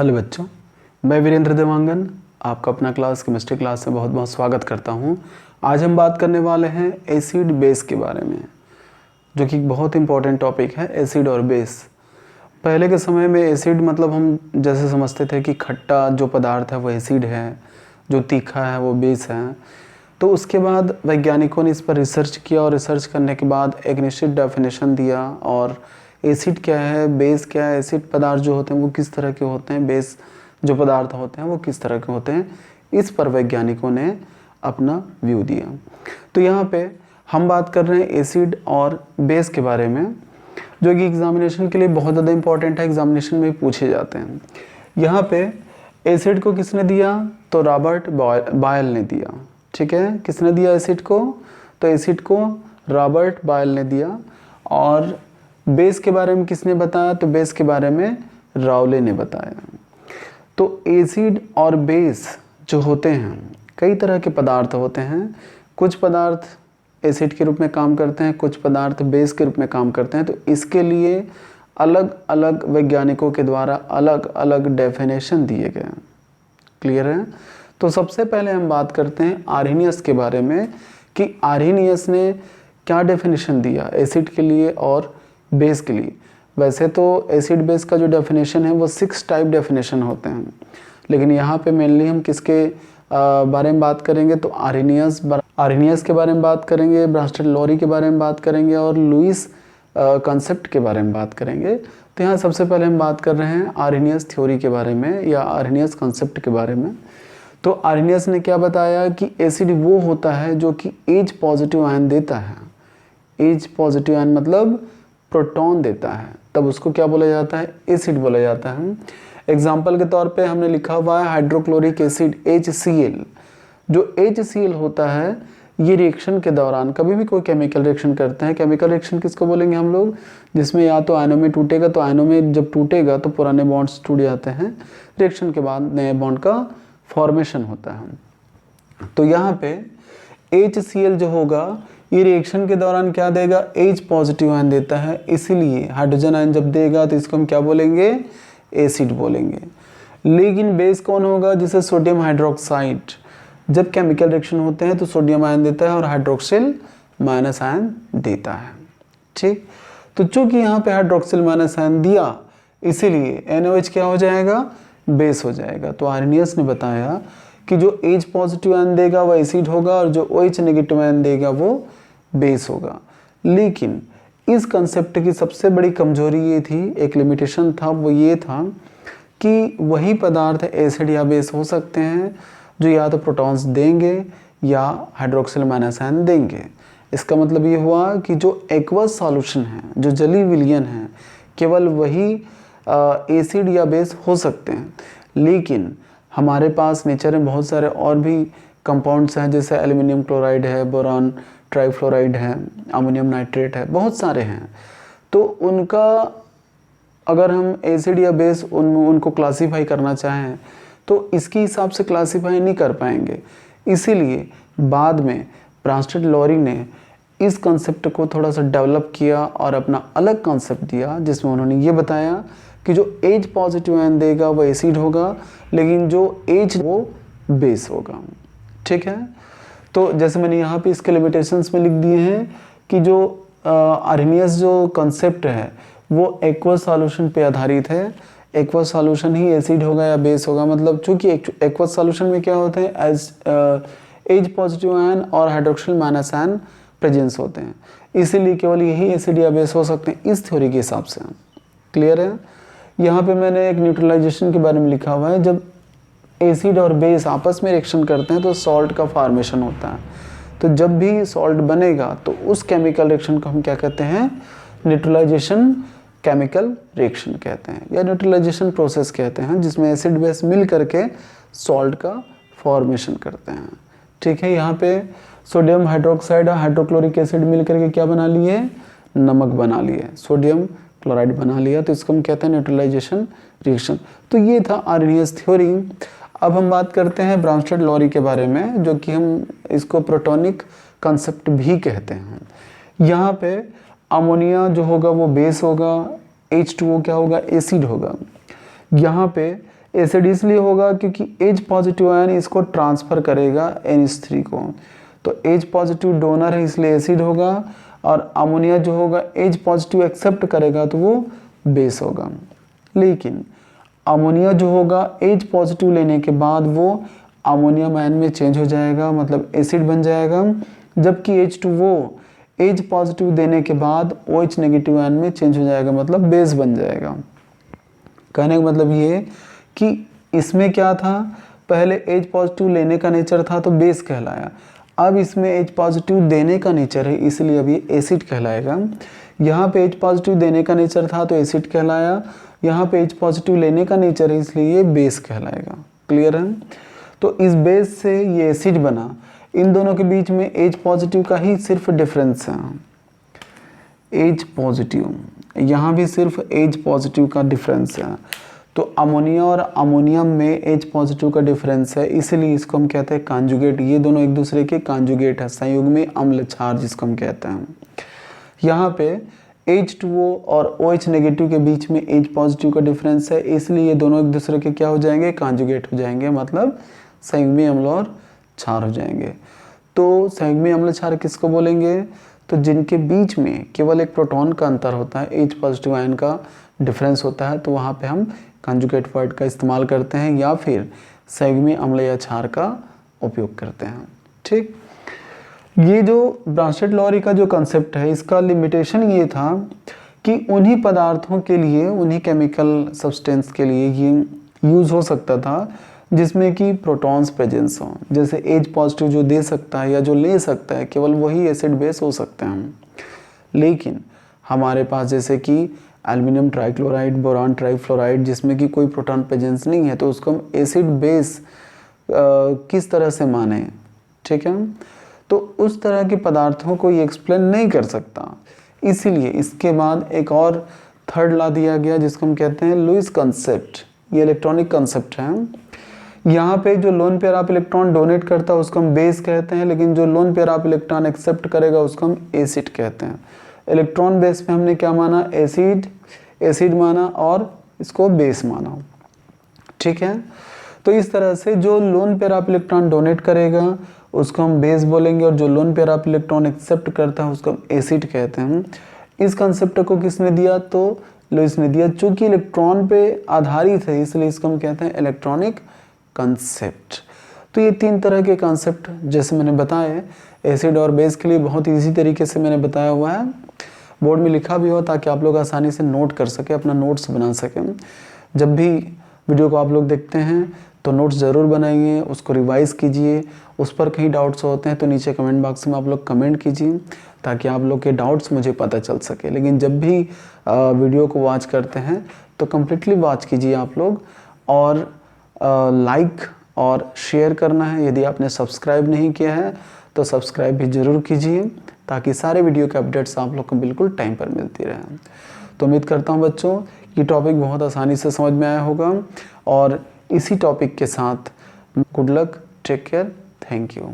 Hello बच्चों, मैं वीरेंद्र देवांगन आपका अपना क्लास केमिस्ट्री क्लास में बहुत बहुत स्वागत करता हूं। आज हम बात करने वाले हैं एसिड बेस के बारे में, जो कि बहुत इंपॉर्टेंट टॉपिक है। एसिड और बेस। पहले के समय में एसिड मतलब हम जैसे समझते थे कि खट्टा जो पदार्थ है वो एसिड है, जो तीखा है वो बेस है। तो उसके बाद वैज्ञानिकों ने इस पर रिसर्च किया और रिसर्च करने के बाद एक निश्चित डेफिनेशन दिया और एसिड क्या है, बेस क्या है, एसिड पदार्थ जो होते हैं वो किस तरह के होते हैं, बेस जो पदार्थ होते हैं वो किस तरह के होते हैं, इस पर वैज्ञानिकों ने अपना व्यू दिया। तो यहाँ पे हम बात कर रहे हैं एसिड और बेस के बारे में, जो कि एग्जामिनेशन के लिए बहुत ज़्यादा इंपॉर्टेंट है, एग्जामिनेशन में पूछे जाते हैं। यहाँ पे एसिड को किसने दिया, तो रॉबर्ट बॉयल ने दिया। ठीक है, किसने दिया एसिड को, तो एसिड को रॉबर्ट बॉयल ने दिया। और बेस के बारे में किसने बताया, तो बेस के बारे में राउले ने बताया। तो एसिड और बेस जो होते हैं कई तरह के पदार्थ होते हैं। कुछ पदार्थ एसिड के रूप में काम करते हैं, कुछ पदार्थ बेस के रूप में काम करते हैं। तो इसके लिए अलग अलग वैज्ञानिकों के द्वारा अलग अलग डेफिनेशन दिए गए हैं। क्लियर है। तो सबसे पहले हम बात करते हैं आर्हेनियस के बारे में कि आर्हेनियस ने क्या डेफिनेशन दिया एसिड के लिए और बेस के लिए। वैसे तो एसिड बेस का जो डेफिनेशन है वो 6 टाइप डेफिनेशन होते हैं, लेकिन यहाँ पे मेनली हम किसके बारे में बात करेंगे, तो आर्हेनियस के बारे में बात करेंगे, ब्रांस्टेड-लॉरी के बारे में बात करेंगे और लुईस कंसेप्ट के बारे में बात करेंगे। तो यहाँ सबसे पहले हम बात कर रहे हैं आर्हेनियस थ्योरी के बारे में या आर्हेनियस कंसेप्ट के बारे में। तो आर्हेनियस ने क्या बताया कि एसिड वो होता है जो कि एच पॉजिटिव आयन देता है। एच पॉजिटिव आयन मतलब प्रोटॉन देता है, तब उसको क्या बोला जाता है, एसिड बोला जाता है। एग्जाम्पल के तौर पे हमने लिखा हुआ है हाइड्रोक्लोरिक एसिड HCl। जो HCl होता है ये रिएक्शन के दौरान कभी भी कोई केमिकल रिएक्शन करते हैं, केमिकल रिएक्शन किसको बोलेंगे हम लोग, जिसमें या तो आयनों में टूटेगा, तो आयनों में जब टूटेगा तो पुराने बॉन्ड्स टूट जाते हैं, रिएक्शन के बाद नए बॉन्ड का फॉर्मेशन होता है। तो यहाँ पे HCl जो होगा ये रिएक्शन के दौरान क्या देगा, H पॉजिटिव आयन देता है, इसीलिए हाइड्रोजन आयन जब देगा तो इसको हम क्या बोलेंगे, एसिड बोलेंगे। लेकिन बेस कौन होगा, जिसे सोडियम हाइड्रोक्साइड, जब केमिकल रिएक्शन होते हैं तो सोडियम आयन देता है और हाइड्रोक्सिल माइनस आयन देता है। ठीक, तो चूंकि यहाँ पे हाइड्रोक्सिल माइनस आयन दिया इसीलिए NaOH क्या हो जाएगा, बेस हो जाएगा। तो आर्हेनियस ने बताया कि जो H पॉजिटिव आयन देगा वो एसिड होगा और जो OH नेगेटिव आयन देगा वो बेस होगा। लेकिन इस कंसेप्ट की सबसे बड़ी कमजोरी ये थी, एक लिमिटेशन था, वो ये था कि वही पदार्थ एसिड या बेस हो सकते हैं जो या तो प्रोटॉन्स देंगे या हाइड्रोक्सिल माइनस आयन देंगे। इसका मतलब ये हुआ कि जो एक्वस सॉल्यूशन है, जो जलीय विलयन है, केवल वही एसिड या बेस हो सकते हैं। लेकिन हमारे पास नेचर में बहुत सारे और भी कंपाउंड्स हैं, जैसे एल्युमिनियम क्लोराइड है, बोरॉन ट्राइफ्लोराइड है, अमोनियम नाइट्रेट है, बहुत सारे हैं। तो उनका अगर हम एसिड या बेस उनको क्लासीफाई करना चाहें तो इसके हिसाब से क्लासीफाई नहीं कर पाएंगे। इसीलिए बाद में ब्रांस्टेड-लॉरी ने इस कंसेप्ट को थोड़ा सा डेवलप किया और अपना अलग कंसेप्ट दिया, जिसमें उन्होंने ये बताया कि जो H पॉजिटिव आयन देगा वो एसिड होगा, लेकिन जो H वो बेस होगा। ठीक है, तो जैसे मैंने यहाँ पे इसके लिमिटेशंस में लिख दिए हैं कि जो आर्हेनियस जो कंसेप्ट है वो एक्वस सॉल्यूशन पे आधारित है। एक्वस सॉल्यूशन ही एसिड होगा या बेस होगा, मतलब चूंकि एक्वस सॉल्यूशन में क्या होते हैं, H पॉजिटिव आयन और हाइड्रोक्सिल माइनस आयन प्रेजेंस होते हैं, इसीलिए केवल यही एसिड या बेस हो सकते हैं इस थ्योरी के हिसाब से। क्लियर है। यहाँ पे मैंने एक न्यूट्रलाइजेशन के बारे में लिखा हुआ है। जब एसिड और बेस आपस में रिएक्शन करते हैं तो सॉल्ट का फॉर्मेशन होता है। तो जब भी सॉल्ट बनेगा तो उस केमिकल रिएक्शन को हम क्या कहते हैं, न्यूट्रलाइजेशन केमिकल रिएक्शन कहते हैं या न्यूट्रलाइजेशन प्रोसेस कहते हैं, जिसमें एसिड बेस मिल करके सॉल्ट का फॉर्मेशन करते हैं। ठीक है, यहाँ पे सोडियम हाइड्रोक्साइड और हाइड्रोक्लोरिक एसिड मिल करके क्या बना लिए, नमक बना लिए, सोडियम क्लोराइड बना लिया, तो इसको हम कहते हैं न्यूट्रलाइजेशन रिएक्शन। तो ये था आर्हेनियस थ्योरी। अब हम बात करते हैं ब्रांस्टेड-लॉरी के बारे में, जो कि हम इसको प्रोटॉनिक कंसेप्ट भी कहते हैं। यहाँ पे अमोनिया जो होगा वो बेस होगा, H2O क्या होगा, एसिड होगा। यहाँ पे एसिड इसलिए होगा क्योंकि H पॉजिटिव आयन इसको ट्रांसफ़र करेगा NH3 को, तो H पॉजिटिव डोनर है इसलिए एसिड होगा, और अमोनिया जो होगा H पॉजिटिव एक्सेप्ट करेगा तो वो बेस होगा। लेकिन अमोनिया जो होगा H पॉजिटिव लेने के बाद वो अमोनियम आयन में चेंज हो जाएगा, मतलब एसिड बन जाएगा, जबकि H2O H पॉजिटिव देने के बाद OH नेगेटिव आयन में चेंज हो जाएगा, मतलब बेस बन जाएगा। कहने का मतलब ये कि इसमें क्या था, पहले H पॉजिटिव लेने का नेचर था तो बेस कहलाया, अब इसमें H पॉजिटिव देने का नेचर है इसलिए अब ये एसिड कहलाएगा। यहाँ पे H पॉजिटिव देने का नेचर था तो एसिड कहलाया, यहाँ पे H पॉजिटिव लेने का नेचर है इसलिए ये बेस कहलाएगा। क्लियर है? तो इस बेस से ये एसिड बना, इन दोनों के बीच में H पॉजिटिव का ही सिर्फ डिफरेंस है, H पॉजिटिव, यहाँ भी सिर्फ H पॉजिटिव का डिफरेंस है। तो अमोनिया और अमोनियम में H पॉजिटिव का डिफरेंस है, इसलिए इसको हम कहते हैं कांजुगेट। ये दोनों एक दूसरे के कांजुगेट है, संयुग्मी अम्ल क्षार जिसको हम कहते हैं। यहाँ पे H2O और OH नेगेटिव के बीच में H पॉजिटिव का डिफरेंस है, इसलिए ये दोनों एक दूसरे के क्या हो जाएंगे, कांजुगेट हो जाएंगे, मतलब संयुग्मी अम्ल और क्षार हो जाएंगे। तो संयुग्मी अम्ल क्षार किसको बोलेंगे, तो जिनके बीच में केवल एक प्रोटॉन का अंतर होता है, H पॉजिटिव आयन का डिफरेंस होता है, तो वहाँ पे हम कंजुगेट वर्ड का इस्तेमाल करते हैं या फिर संयुग्मी अम्ल या क्षार का उपयोग करते हैं। ठीक, ये जो ब्रांस्टेड-लॉरी का जो कंसेप्ट है, इसका लिमिटेशन ये था कि उन्हीं पदार्थों के लिए, उन्हीं केमिकल सब्सटेंस के लिए ये यूज़ हो सकता था जिसमें कि प्रोटॉन्स प्रेजेंस हो। जैसे H पॉजिटिव जो दे सकता है या जो ले सकता है, केवल वही एसिड बेस हो सकते हैं। लेकिन हमारे पास जैसे कि एल्युमिनियम ट्राइक्लोराइड, बोरान ट्राइफ्लोराइड, जिसमें कि कोई प्रोटॉन प्रेजेंस नहीं है, तो उसको हम एसिड बेस किस तरह से माने। ठीक है, तो उस तरह के पदार्थों को ये एक्सप्लेन नहीं कर सकता, इसीलिए इसके बाद एक और थर्ड ला दिया गया जिसको हम कहते हैं लुईस कंसेप्ट। ये इलेक्ट्रॉनिक कंसेप्ट है। यहाँ पे जो lone pair of electron donate करता है उसको हम बेस कहते हैं, लेकिन जो lone pair of electron accept करेगा उसको हम एसिड कहते हैं। इलेक्ट्रॉन बेस पे हमने क्या माना, एसिड माना और इसको बेस माना। ठीक है, तो इस तरह से जो lone pair of electron donate करेगा उसको हम बेस बोलेंगे, और जो lone pair of electron accept करता है उसको हम एसिड कहते हैं। इस कंसेप्ट को किसने दिया, तो लुईस ने दिया। चूंकि इलेक्ट्रॉन पे आधारित है इसलिए इसको हम कहते हैं इलेक्ट्रॉनिक कंसेप्ट। तो ये तीन तरह के कंसेप्ट जैसे मैंने बताए एसिड और बेस के लिए बहुत इजी तरीके से मैंने बताया हुआ है, बोर्ड में लिखा भी हो ताकि आप लोग आसानी से नोट कर सके, अपना नोट्स बना सकें। जब भी वीडियो को आप लोग देखते हैं तो नोट्स ज़रूर बनाइए, उसको रिवाइज़ कीजिए। उस पर कहीं डाउट्स होते हैं तो नीचे कमेंट बॉक्स में आप लोग कमेंट कीजिए ताकि आप लोग के डाउट्स मुझे पता चल सके। लेकिन जब भी वीडियो को वॉच करते हैं तो कम्प्लीटली वॉच कीजिए आप लोग, और लाइक और शेयर करना है। यदि आपने सब्सक्राइब नहीं किया है तो सब्सक्राइब भी ज़रूर कीजिए ताकि सारे वीडियो के अपडेट्स आप लोग को बिल्कुल टाइम पर मिलती रहे। तो उम्मीद करता हूँ बच्चों ये टॉपिक बहुत आसानी से समझ में आया होगा, और इसी टॉपिक के साथ good luck, take care, thank you.